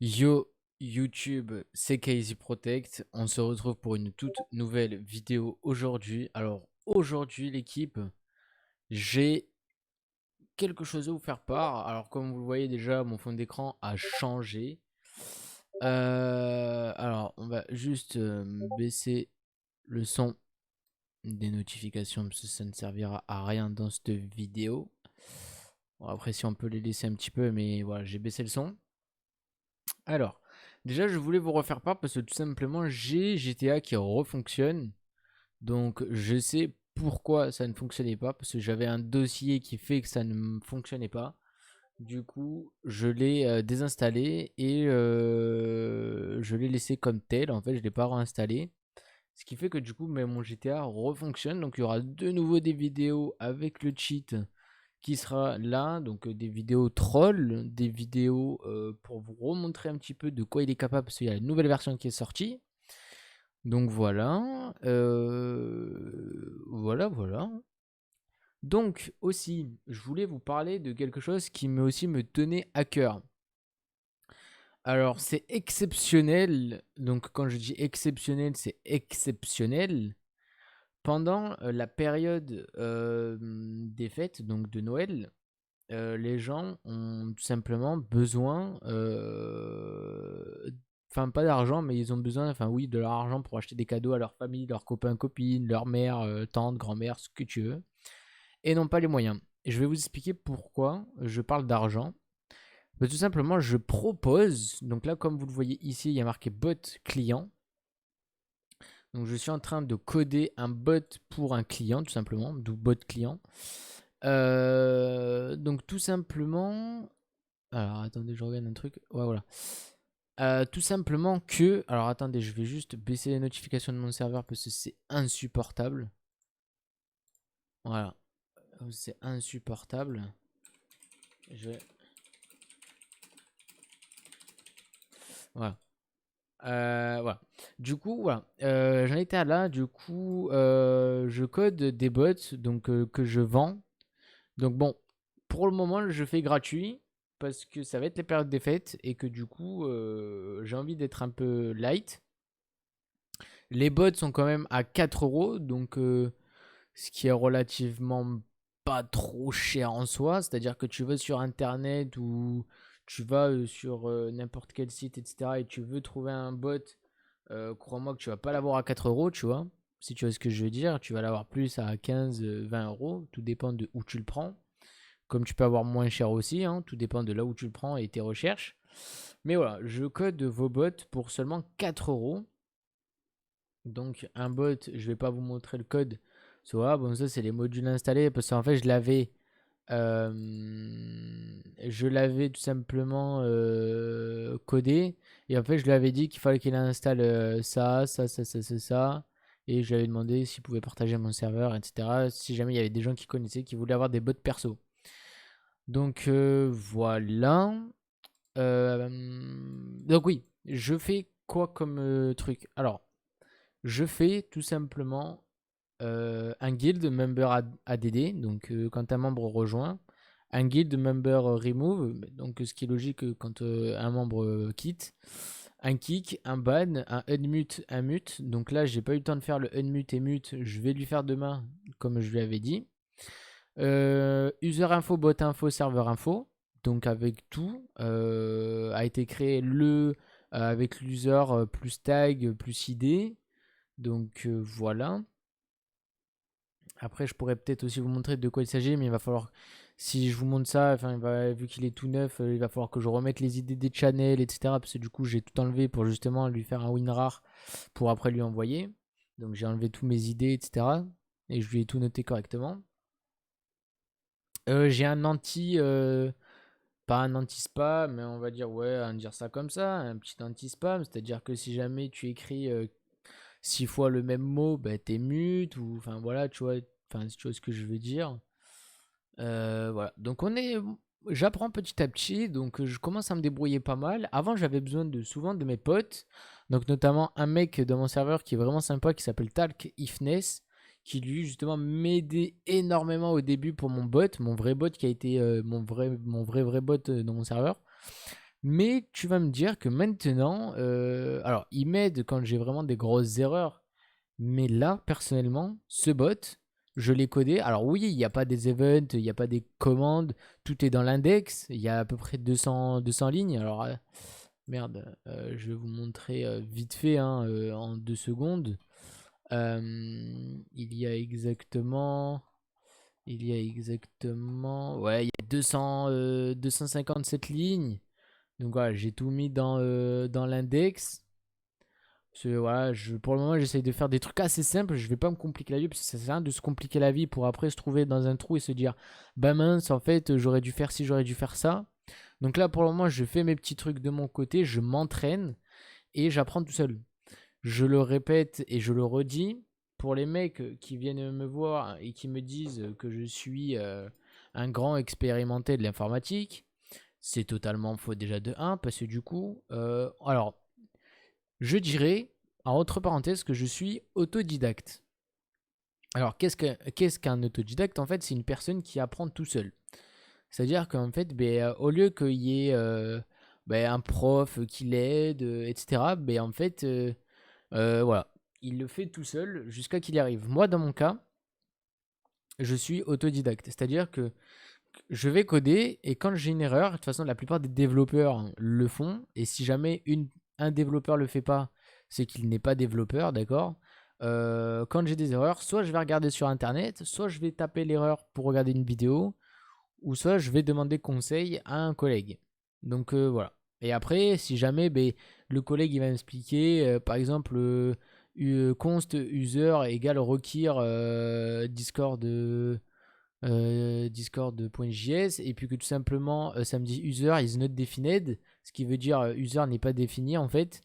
Yo YouTube, c'est Casey Protect. On se retrouve pour une toute nouvelle vidéo aujourd'hui. Alors aujourd'hui l'équipe, j'ai quelque chose à vous faire part. Alors comme vous le voyez déjà, mon fond d'écran a changé. Alors on va juste baisser le son des notifications parce que ça ne servira à rien dans cette vidéo. Bon, après si on peut les laisser un petit peu, mais voilà, j'ai baissé le son. Alors, déjà, je voulais vous refaire part parce que tout simplement, j'ai GTA qui refonctionne. Donc, je sais pourquoi ça ne fonctionnait pas. Parce que j'avais un dossier qui fait que ça ne fonctionnait pas. Du coup, je l'ai désinstallé et je l'ai laissé comme tel. En fait, je ne l'ai pas réinstallé. Ce qui fait que du coup, mais mon GTA refonctionne. Donc, il y aura de nouveau des vidéos avec le cheat qui sera là, donc des vidéos trolls, des vidéos pour vous remontrer un petit peu de quoi il est capable, parce qu'il y a une nouvelle version qui est sortie. Donc voilà, voilà. Donc aussi, je voulais vous parler de quelque chose qui me tenait à cœur. Alors c'est exceptionnel, donc quand je dis exceptionnel, c'est exceptionnel. Pendant la période des fêtes, donc de Noël, les gens ont tout simplement besoin, enfin pas d'argent, mais ils ont besoin, enfin oui, de leur argent pour acheter des cadeaux à leur famille, leurs copains, copines, leur mère, tante, grand-mère, ce que tu veux, et n'ont pas les moyens. Et je vais vous expliquer pourquoi je parle d'argent. Bah, tout simplement, je propose, donc là comme vous le voyez ici, il y a marqué bot client. Donc je suis en train de coder un bot pour un client, tout simplement, d'où bot client. Donc tout simplement, alors attendez, je regarde un truc. Ouais, voilà. Tout simplement que. Alors attendez, je vais juste baisser les notifications de mon serveur parce que c'est insupportable. Voilà. C'est insupportable. Je vais. Voilà. Voilà. Du coup, voilà. J'en étais à là. Du coup, je code des bots donc, que je vends. Donc bon, pour le moment, je fais gratuit parce que ça va être les périodes des fêtes et que du coup, j'ai envie d'être un peu light. Les bots sont quand même à 4 euros, donc ce qui est relativement pas trop cher en soi. C'est-à-dire que tu vas sur internet ou tu vas sur n'importe quel site, etc. et tu veux trouver un bot, crois-moi que tu vas pas l'avoir à 4 euros, tu vois. Si tu vois ce que je veux dire, tu vas l'avoir plus à 15, 20 euros. Tout dépend de où tu le prends. Comme tu peux avoir moins cher aussi, hein, tout dépend de là où tu le prends et tes recherches. Mais voilà, je code vos bots pour seulement 4 euros. Donc un bot, je vais pas vous montrer le code. Soit bon, ça c'est les modules installés parce qu'en fait euh, je l'avais tout simplement codé et en fait je lui avais dit qu'il fallait qu'il installe ça et je lui avais demandé s'il pouvait partager mon serveur, etc. Si jamais il y avait des gens qui connaissaient qui voulaient avoir des bots perso. Donc voilà. Euh, donc oui, je fais quoi comme truc? Alors, je fais tout simplement un guild member ADD, donc quand un membre rejoint, un guild member remove, donc ce qui est logique quand un membre quitte, un kick, un ban, un unmute, un mute. Donc là, j'ai pas eu le temps de faire le unmute et mute, je vais lui faire demain, comme je lui avais dit. User info, bot info, serveur info. Donc avec tout, a été créé avec l'user plus tag plus id. Donc voilà. Après, je pourrais peut-être aussi vous montrer de quoi il s'agit, mais il va falloir, si je vous montre ça, enfin, vu qu'il est tout neuf, il va falloir que je remette les idées des channels, etc. Parce que du coup, j'ai tout enlevé pour justement lui faire un win rare pour après lui envoyer. Donc j'ai enlevé tous mes idées, etc. Et je lui ai tout noté correctement. J'ai un pas un anti-spam, mais on va dire, ouais, on va dire ça comme ça, un petit anti-spam. C'est-à-dire que si jamais tu écris 6 fois le même mot, bah, t'es mute, ou enfin voilà, tu vois, enfin, tu vois ce que je veux dire. Voilà, donc j'apprends petit à petit, donc je commence à me débrouiller pas mal. Avant, j'avais besoin souvent de mes potes, donc notamment un mec dans mon serveur qui est vraiment sympa, qui s'appelle Talk Ifness, qui lui justement m'aidait énormément au début pour mon bot, mon vrai bot qui a été mon vrai bot dans mon serveur. Mais tu vas me dire que maintenant, alors il m'aide quand j'ai vraiment des grosses erreurs, mais là, personnellement, ce bot, je l'ai codé. Alors oui, il n'y a pas des events, il n'y a pas des commandes, tout est dans l'index, il y a à peu près 200 lignes. Alors, merde, je vais vous montrer vite fait hein, en 2 secondes. Il y a exactement... Ouais, il y a 257 lignes. Donc voilà, j'ai tout mis dans l'index. Voilà, pour le moment, j'essaye de faire des trucs assez simples. Je vais pas me compliquer la vie parce que ça sert à rien de se compliquer la vie pour après se trouver dans un trou et se dire bah mince, en fait, j'aurais dû faire ci, j'aurais dû faire ça. Donc là, pour le moment, je fais mes petits trucs de mon côté, je m'entraîne et j'apprends tout seul. Je le répète et je le redis. Pour les mecs qui viennent me voir et qui me disent que je suis un grand expérimenté de l'informatique, c'est totalement faux déjà de 1 parce que du coup, alors je dirais entre parenthèses que je suis autodidacte. Alors qu'est-ce qu'un autodidacte? En fait, c'est une personne qui apprend tout seul. C'est-à-dire qu'en fait, au lieu qu'il y ait un prof qui l'aide, etc., en fait, voilà, il le fait tout seul jusqu'à qu'il y arrive. Moi, dans mon cas, je suis autodidacte. C'est-à-dire que je vais coder et quand j'ai une erreur, de toute façon, la plupart des développeurs le font. Et si jamais un développeur le fait pas, c'est qu'il n'est pas développeur, d'accord. Quand j'ai des erreurs, soit je vais regarder sur internet, soit je vais taper l'erreur pour regarder une vidéo, ou soit je vais demander conseil à un collègue. Donc voilà. Et après, si jamais le collègue il va m'expliquer, par exemple, const user égale require Discord.js et puis que tout simplement ça me dit user is not defined, ce qui veut dire user n'est pas défini en fait.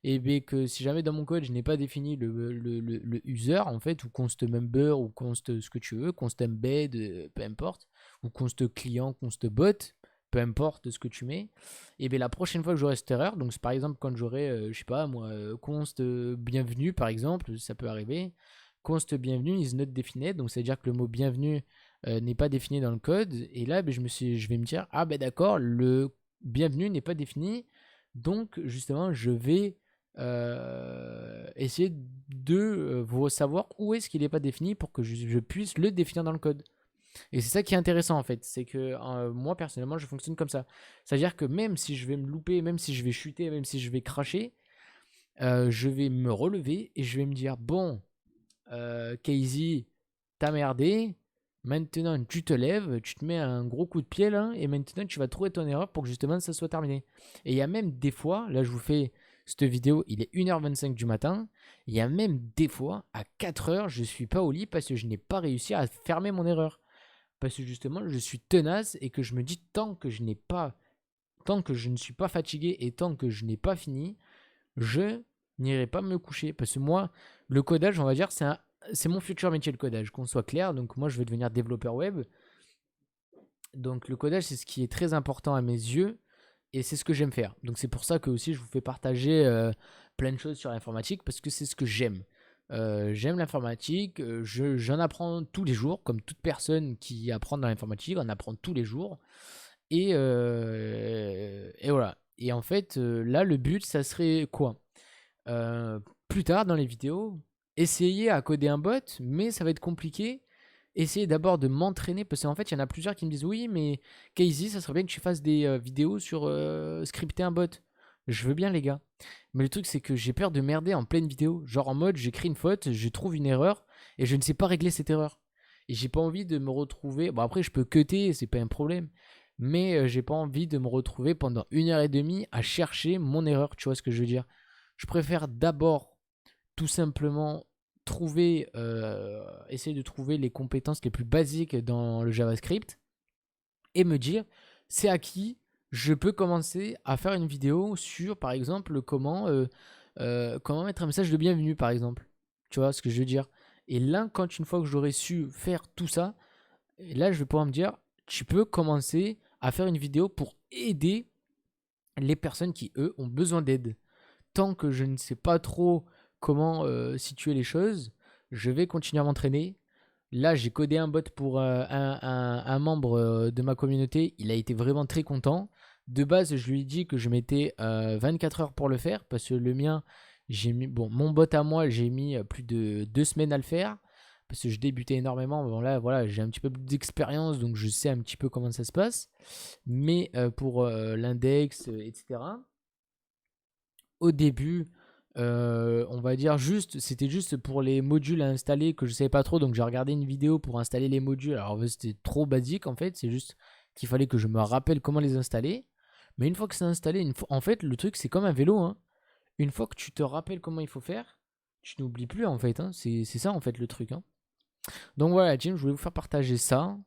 Et bien que si jamais dans mon code je n'ai pas défini le user en fait, ou const member, ou const ce que tu veux, const embed, peu importe, ou const client, const bot, peu importe ce que tu mets, et bien la prochaine fois que j'aurai cette erreur, donc c'est par exemple quand j'aurai, je sais pas moi, const bienvenue par exemple, ça peut arriver, const bienvenue is not defined, donc c'est à dire que le mot bienvenue n'est pas défini dans le code, et là je vais me dire, ah ben d'accord, le bienvenue n'est pas défini, donc justement je vais essayer de savoir où est-ce qu'il n'est pas défini pour que je puisse le définir dans le code. Et c'est ça qui est intéressant en fait, c'est que moi personnellement je fonctionne comme ça. C'est-à-dire que même si je vais me louper, même si je vais chuter, même si je vais cracher, je vais me relever et je vais me dire bon, Casey, t'as merdé, maintenant tu te lèves, tu te mets un gros coup de pied là, et maintenant tu vas trouver ton erreur pour que justement ça soit terminé. Et il y a même des fois, là je vous fais cette vidéo, il est 1h25 du matin, il y a même des fois, à 4h, je suis pas au lit parce que je n'ai pas réussi à fermer mon erreur. Parce que justement, je suis tenace et que je me dis tant que je ne suis pas fatigué et tant que je n'ai pas fini, je n'irai pas me coucher. Parce que moi, le codage, on va dire, c'est mon futur métier, le codage, qu'on soit clair. Donc moi, je veux devenir développeur web. Donc le codage, c'est ce qui est très important à mes yeux et c'est ce que j'aime faire. Donc c'est pour ça que aussi je vous fais partager plein de choses sur l'informatique parce que c'est ce que j'aime. J'aime l'informatique, j'en apprends tous les jours, comme toute personne qui apprend dans l'informatique, on apprend tous les jours. Et voilà. Et en fait, là, le but, ça serait quoi? Plus tard dans les vidéos, essayer à coder un bot, mais ça va être compliqué. Essayer d'abord de m'entraîner, parce qu'en fait, il y en a plusieurs qui me disent oui, mais Casey, ça serait bien que tu fasses des vidéos sur scripter un bot. Je veux bien, les gars. Mais le truc, c'est que j'ai peur de merder en pleine vidéo. Genre en mode, j'écris une faute, je trouve une erreur, et je ne sais pas régler cette erreur. Et j'ai pas envie de me retrouver. Bon, après, je peux cutter, c'est pas un problème. Mais j'ai pas envie de me retrouver pendant 1h30 à chercher mon erreur. Tu vois ce que je veux dire? Je préfère d'abord tout simplement essayer de trouver les compétences les plus basiques dans le JavaScript et me dire c'est acquis, je peux commencer à faire une vidéo sur par exemple comment mettre un message de bienvenue par exemple. Tu vois ce que je veux dire? Et là, quand une fois que j'aurai su faire tout ça, là je vais pouvoir me dire tu peux commencer à faire une vidéo pour aider les personnes qui eux ont besoin d'aide. Tant que je ne sais pas trop comment situer les choses, je vais continuer à m'entraîner. Là, j'ai codé un bot pour un membre de ma communauté. Il a été vraiment très content. De base, je lui ai dit que je mettais 24 heures pour le faire parce que le mien, j'ai mis, bon, mon bot à moi, j'ai mis plus de 2 semaines à le faire parce que je débutais énormément. Bon, là, voilà, j'ai un petit peu plus d'expérience donc je sais un petit peu comment ça se passe. Mais pour l'index, etc., au début, on va dire juste, c'était juste pour les modules à installer que je savais pas trop. Donc j'ai regardé une vidéo pour installer les modules. Alors c'était trop basique en fait, c'est juste qu'il fallait que je me rappelle comment les installer. Mais une fois que c'est installé, en fait, le truc c'est comme un vélo, hein. Une fois que tu te rappelles comment il faut faire, tu n'oublies plus en fait, hein. C'est ça en fait le truc, hein. Donc voilà, Jim, je voulais vous faire partager ça.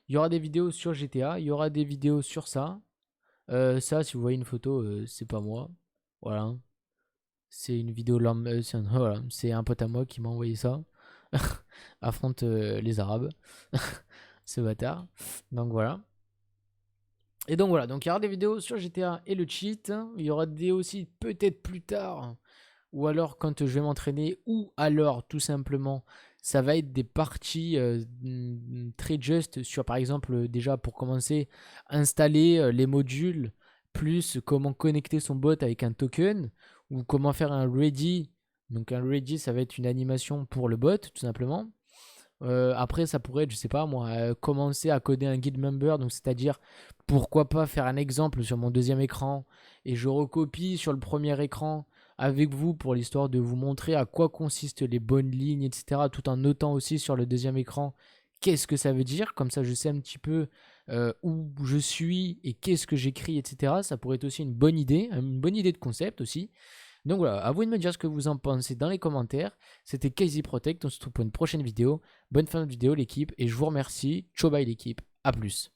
Il y aura des vidéos sur GTA, il y aura des vidéos sur ça. Ça, si vous voyez une photo, c'est pas moi. Voilà. C'est une vidéo voilà, c'est un pote à moi qui m'a envoyé ça. Affronte les Arabes. Ce bâtard. Donc voilà. Et donc voilà, donc il y aura des vidéos sur GTA et le cheat. Il y aura des aussi peut-être plus tard. Ou alors quand je vais m'entraîner. Ou alors tout simplement, ça va être des parties très just sur par exemple déjà pour commencer, installer les modules. Plus comment connecter son bot avec un token. Ou comment faire un ready. Donc un ready ça va être une animation pour le bot tout simplement. Après, ça pourrait être, je sais pas moi, commencer à coder un guide member, donc c'est-à-dire pourquoi pas faire un exemple sur mon deuxième écran et je recopie sur le premier écran avec vous pour l'histoire de vous montrer à quoi consistent les bonnes lignes, etc. Tout en notant aussi sur le deuxième écran qu'est-ce que ça veut dire, comme ça je sais un petit peu où je suis et qu'est-ce que j'écris, etc. Ça pourrait être aussi une bonne idée de concept aussi. Donc voilà, à vous de me dire ce que vous en pensez dans les commentaires. C'était Casey Protect, on se retrouve pour une prochaine vidéo. Bonne fin de vidéo l'équipe et je vous remercie. Ciao bye l'équipe, à plus.